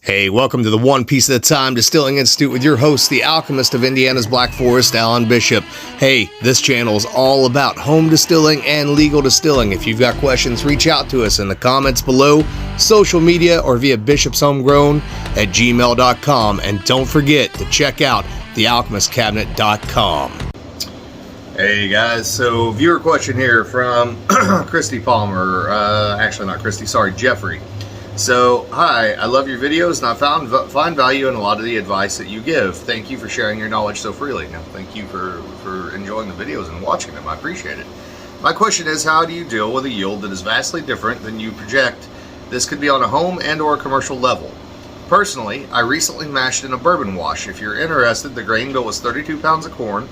Hey, welcome to the One Piece at a Time Distilling Institute with your host, the alchemist of Indiana's Black Forest, Alan Bishop. Hey, this channel is all about home distilling and legal distilling. If you've got questions, reach out to us in the comments below, social media, or via bishopshomegrown@gmail.com. And don't forget to check out thealchemistcabinet.com. Hey guys, so viewer question here from Christy Palmer. Actually not Christy, sorry, Jeffrey. So, hi, I love your videos and I find value in a lot of the advice that you give. Thank you for sharing your knowledge so freely. Now, thank you for enjoying the videos and watching them. I appreciate it. My question is, how do you deal with a yield that is vastly different than you project? This could be on a home and or a commercial level. Personally, I recently mashed in a bourbon wash. If you're interested, the grain bill was 32 pounds of corn,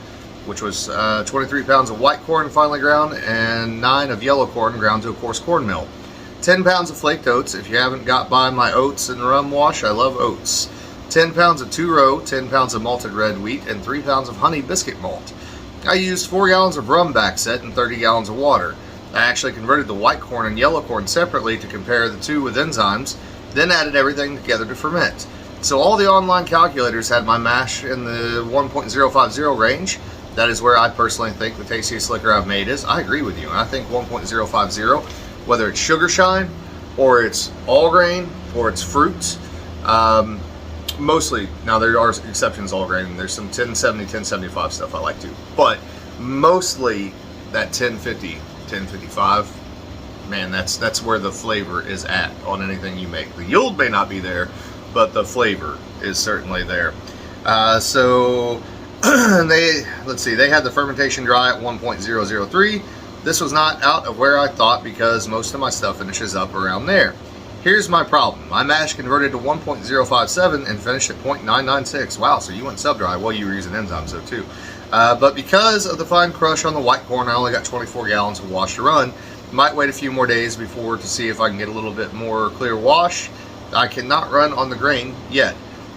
which was 23 pounds of white corn finely ground and 9 of yellow corn ground to a coarse corn mill. 10 pounds of flaked oats. If you haven't got by my oats and rum wash, I love oats. 10 pounds of two-row, 10 pounds of malted red wheat, and 3 pounds of honey biscuit malt. I used 4 gallons of rum back set and 30 gallons of water. I actually converted the white corn and yellow corn separately to compare the two with enzymes, then added everything together to ferment. So all the online calculators had my mash in the 1.050 range. That is where I personally think the tastiest liquor I've made is. I agree with you. I think 1.050, whether it's sugar shine or it's all grain or it's fruits, mostly, now there are exceptions all grain, there's some 1070, 1075 stuff I like too, but mostly that 1050, 1055, man, that's where the flavor is at on anything you make. The yield may not be there, but the flavor is certainly there. So let's see, they had the fermentation dry at 1.003. This was not out of where I thought because most of my stuff finishes up around there. Here's my problem. My mash converted to 1.057 and finished at 0.996. Wow, so you went sub-dry. Well, you were using enzymes though too. But because of the fine crush on the white corn, I only got 24 gallons of wash to run. Might wait a few more days before to see if I can get a little bit more clear wash. I cannot run on the grain yet.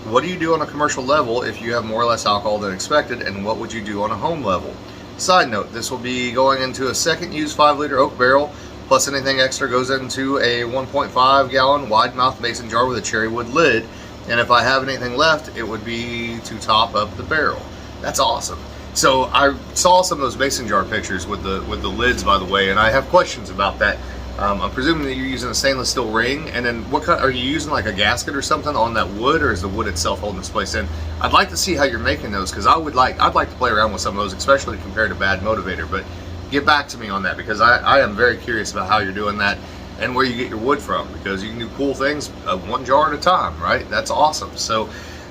What do you do on a commercial level if you have more or less alcohol than expected, and what would you do on a home level? Side note, this will be going into a second use 5-liter oak barrel, plus anything extra goes into a 1.5 gallon wide mouth mason jar with a cherry wood lid, and if I have anything left, it would be to top up the barrel. That's awesome. So I saw some of those mason jar pictures with the lids, by the way, and I have questions about that. I'm presuming that you're using a stainless steel ring, and then what kind, are you using like a gasket or something on that wood, or is the wood itself holding this place in? I'd like to see how you're making those, because I'd like to play around with some of those, especially compared to Bad Motivator. But get back to me on that, because I am very curious about how you're doing that and where you get your wood from, because you can do cool things one jar at a time, right? That's awesome. So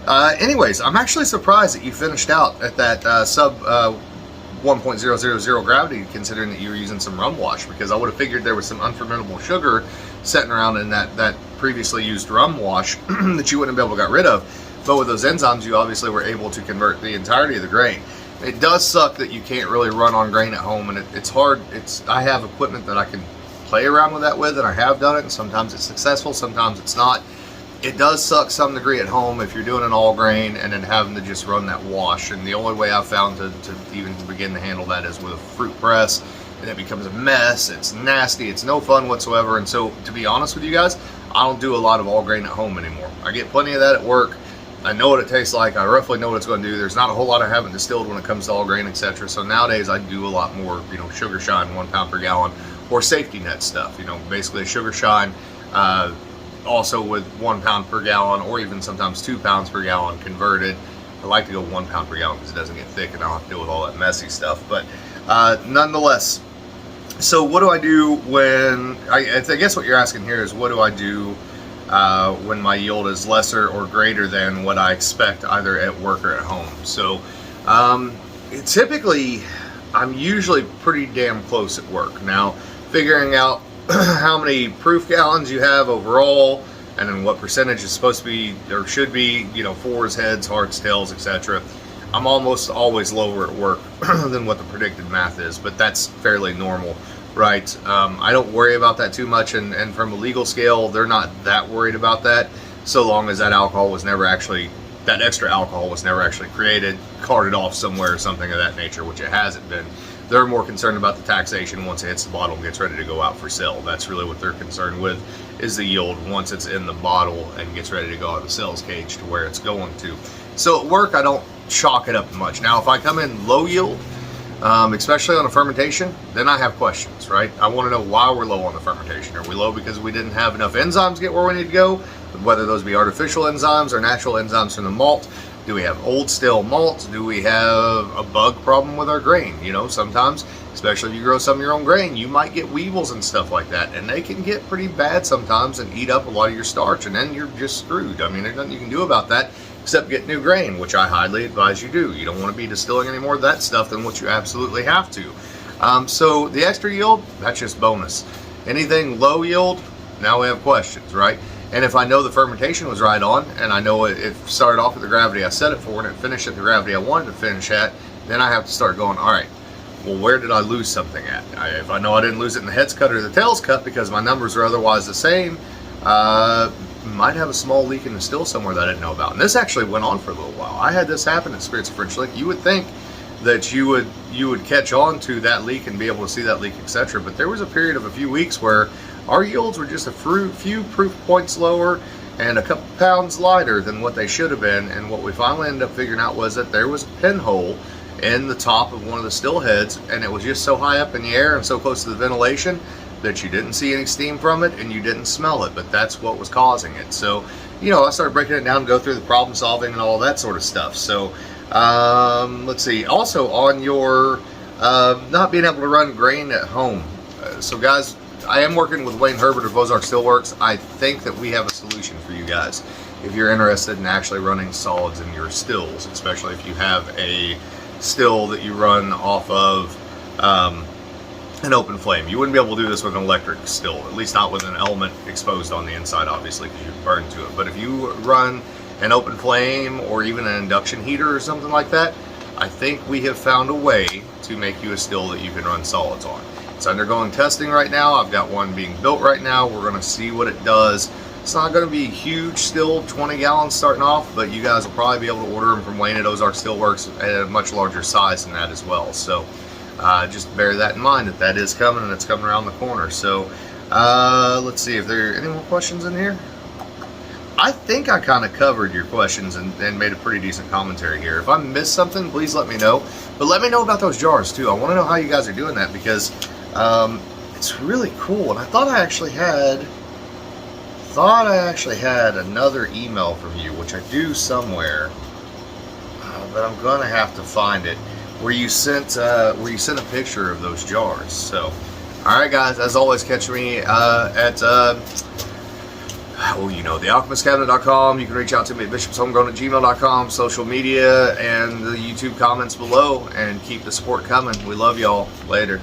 anyways, I'm actually surprised that you finished out at that sub 1.000 gravity, considering that you were using some rum wash, because I would have figured there was some unfermentable sugar sitting around in that previously used rum wash that you wouldn't be able to get rid of. But with those enzymes, you obviously were able to convert the entirety of the grain. It does suck that you can't really run on grain at home, and it's hard. I have equipment that I can play around with that with, and I have done it, and sometimes it's successful, sometimes it's not. It does suck some degree at home if you're doing an all grain and then having to just run that wash. And the only way I've found to even begin to handle that is with a fruit press, and it becomes a mess. It's nasty. It's no fun whatsoever. And so, to be honest with you guys, I don't do a lot of all grain at home anymore. I get plenty of that at work. I know what it tastes like. I roughly know what it's going to do. There's not a whole lot I haven't distilled when it comes to all grain, etc. So nowadays I do a lot more, sugar shine 1 pound per gallon, or safety net stuff. Basically a sugar shine. Also with 1 pound per gallon, or even sometimes 2 pounds per gallon converted. I like to go 1 pound per gallon because it doesn't get thick and I don't have to deal with all that messy stuff. But nonetheless, so what do I do when, I guess what you're asking here is, what do I do when my yield is lesser or greater than what I expect either at work or at home? So typically, I'm usually pretty damn close at work. Now, figuring out how many proof gallons you have overall, and then what percentage is supposed to be or should be, fours, heads, hearts, tails, etc. I'm almost always lower at work than what the predicted math is, but that's fairly normal, right? I don't worry about that too much, and from a legal scale, they're not that worried about that, so long as that extra alcohol was never actually created, carted off somewhere or something of that nature, which it hasn't been. They're more concerned about the taxation once it hits the bottle and gets ready to go out for sale. That's really what they're concerned with, is the yield once it's in the bottle and gets ready to go out of the sales cage to where it's going to. So at work, I don't chalk it up much. Now, if I come in low yield, especially on a fermentation, then I have questions, right? I want to know why we're low on the fermentation. Are we low because we didn't have enough enzymes to get where we need to go? Whether those be artificial enzymes or natural enzymes from the malt. Do we have old stale malt? Do we have a bug problem with our grain? You know, sometimes, especially if you grow some of your own grain, you might get weevils and stuff like that, and they can get pretty bad sometimes and eat up a lot of your starch, and then you're just screwed. I mean, there's nothing you can do about that except get new grain, which I highly advise you do. You don't want to be distilling any more of that stuff than what you absolutely have to. So the extra yield, that's just bonus. Anything low yield, now we have questions, right? And if I know the fermentation was right on, and I know it started off at the gravity I set it for, and it finished at the gravity I wanted to finish at, then I have to start going, all right, well, where did I lose something at? If I know I didn't lose it in the head's cut or the tail's cut because my numbers are otherwise the same, might have a small leak in the still somewhere that I didn't know about. And this actually went on for a little while. I had this happen at Spirits of French Lick. You would think that you would catch on to that leak and be able to see that leak, etc. But there was a period of a few weeks where our yields were just a few proof points lower and a couple pounds lighter than what they should have been. And what we finally ended up figuring out was that there was a pinhole in the top of one of the still heads, and it was just so high up in the air and so close to the ventilation that you didn't see any steam from it and you didn't smell it, but that's what was causing it. So, you know, I started breaking it down, go through the problem solving and all that sort of stuff. So, let's see. Also, on your not being able to run grain at home. So, guys, I am working with Wayne Herbert of Bozark Stillworks. I think that we have a solution for you guys if you're interested in actually running solids in your stills, especially if you have a still that you run off of an open flame. You wouldn't be able to do this with an electric still, at least not with an element exposed on the inside, obviously, because you burn to it. But if you run an open flame or even an induction heater or something like that, I think we have found a way to make you a still that you can run solids on. It's undergoing testing right now. I've got one being built right now. We're going to see what it does. It's not going to be huge still, 20 gallons starting off, but you guys will probably be able to order them from Wayne at Ozark Stillworks at a much larger size than that as well. So just bear that in mind that that is coming, and it's coming around the corner. So let's see if there are any more questions in here. I think I kind of covered your questions and made a pretty decent commentary here. If I missed something, please let me know. But let me know about those jars too. I want to know how you guys are doing that, because it's really cool. And I thought I actually had another email from you, which I do somewhere, but I'm gonna have to find it, where you sent a picture of those jars. So, all right, guys, as always, catch me at thealchemistcabinet.com. You can reach out to me at bishopshomegrown@gmail.com, social media, and the YouTube comments below, and keep the support coming. We love y'all. Later.